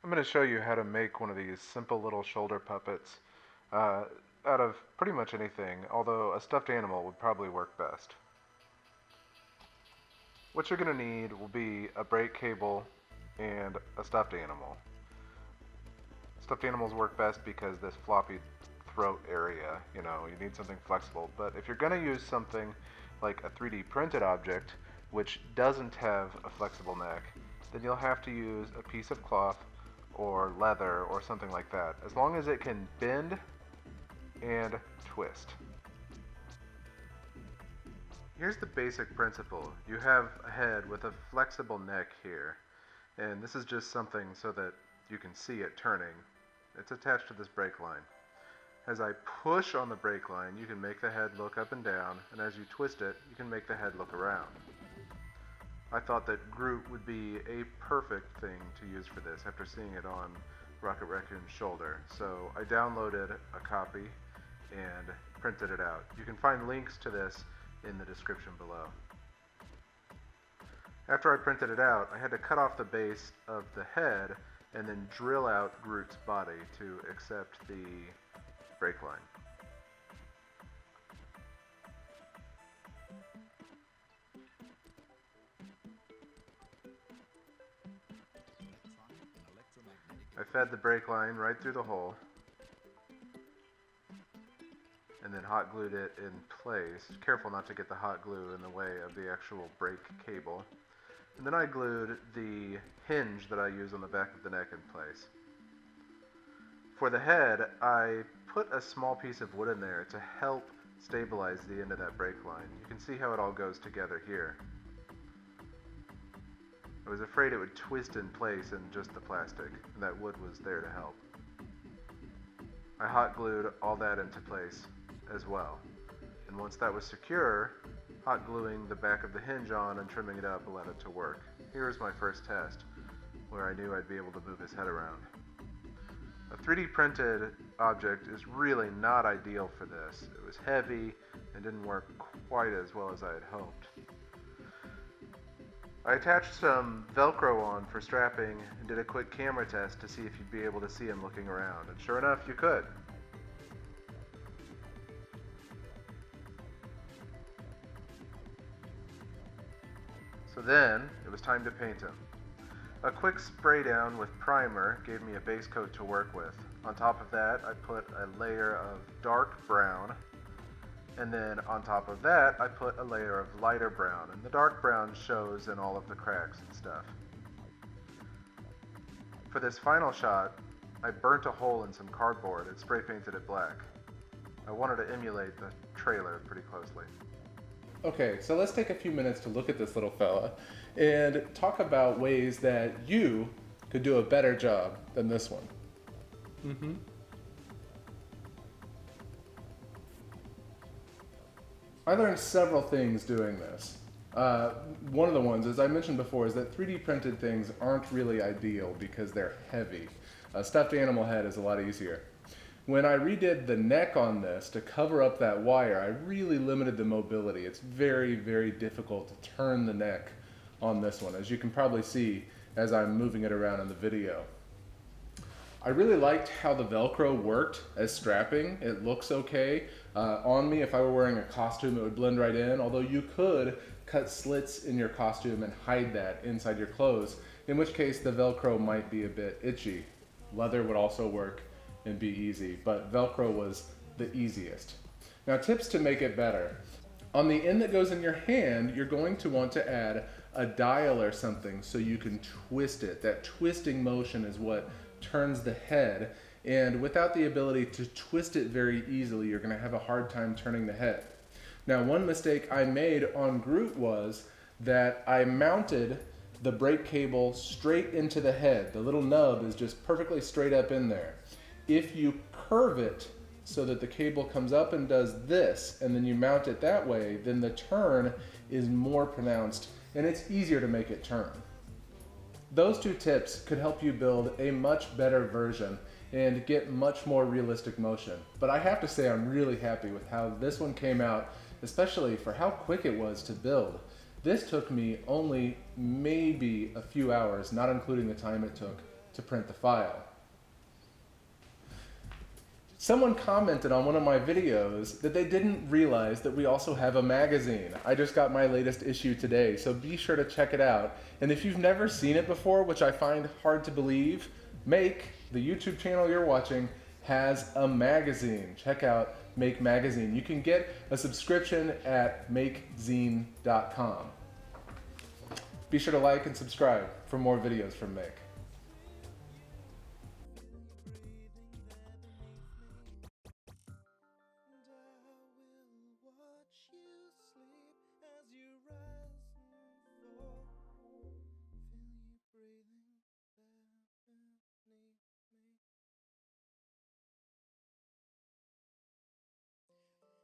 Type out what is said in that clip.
I'm going to show you how to make one of these simple little shoulder puppets uh, out of pretty much anything, although a stuffed animal would probably work best. What you're going to need will be a brake cable and a stuffed animal. Stuffed animals work best because this floppy throat area, you need something flexible. But if you're going to use something like a 3D printed object, which doesn't have a flexible neck, then you'll have to use a piece of cloth or leather or something like that, as long as it can bend and twist. Here's the basic principle. You have a head with a flexible neck here, and this is just something so that you can see it turning. It's attached to this brake line. As I push on the brake line, you can make the head look up and down, and as you twist it, you can make the head look around. I thought that Groot would be a perfect thing to use for this after seeing it on Rocket Raccoon's shoulder, so I downloaded a copy and printed it out. You can find links to this in the description below. After I printed it out, I had to cut off the base of the head and then drill out Groot's body to accept the brake line. I fed the brake line right through the hole and then hot glued it in place. Careful not to get the hot glue in the way of the actual brake cable. And then I glued the hinge that I use on the back of the neck in place. For the head, I put a small piece of wood in there to help stabilize the end of that brake line. You can see how it all goes together here. I was afraid it would twist in place in just the plastic, and that wood was there to help. I hot glued all that into place as well, and once that was secure, hot gluing the back of the hinge on and trimming it up allowed it to work. Here's my first test, where I knew I'd be able to move his head around. A 3D printed object is really not ideal for this. It was heavy and didn't work quite as well as I had hoped. I attached some Velcro on for strapping and did a quick camera test to see if you'd be able to see him looking around, and sure enough, you could. So then, it was time to paint him. A quick spray down with primer gave me a base coat to work with. On top of that, I put a layer of dark brown, and then on top of that, I put a layer of lighter brown, and the dark brown shows in all of the cracks and stuff. For this final shot, I burnt a hole in some cardboard and spray painted it black. I wanted to emulate the trailer pretty closely. Okay, so let's take a few minutes to look at this little fella and talk about ways that you could do a better job than this one. I learned several things doing this. One of the ones, as I mentioned before, is that 3D printed things aren't really ideal because they're heavy. A stuffed animal head is a lot easier. When I redid the neck on this to cover up that wire, I really limited the mobility. It's very, very difficult to turn the neck on this one, as you can probably see as I'm moving it around in the video. I really liked how the Velcro worked as strapping. It looks okay. On me, if I were wearing a costume, it would blend right in, although you could cut slits in your costume and hide that inside your clothes, in which case the Velcro might be a bit itchy. Leather would also work and be easy, but Velcro was the easiest. Now, tips to make it better. On the end that goes in your hand, you're going to want to add a dial or something so you can twist it. That twisting motion is what turns the head, and without the ability to twist it very easily, you're going to have a hard time turning the head. Now, one mistake I made on Groot was that I mounted the brake cable straight into the head. The little nub is just perfectly straight up in there. If you curve it so that the cable comes up and does this, and then you mount it that way, then the turn is more pronounced and it's easier to make it turn. Those two tips could help you build a much better version and get much more realistic motion. But I have to say I'm really happy with how this one came out, especially for how quick it was to build. This took me only maybe a few hours, not including the time it took to print the file. Someone commented on one of my videos that they didn't realize that we also have a magazine. I just got my latest issue today, so be sure to check it out. And if you've never seen it before, which I find hard to believe, Make, the YouTube channel you're watching, has a magazine. Check out Make Magazine. You can get a subscription at makezine.com. Be sure to like and subscribe for more videos from Make.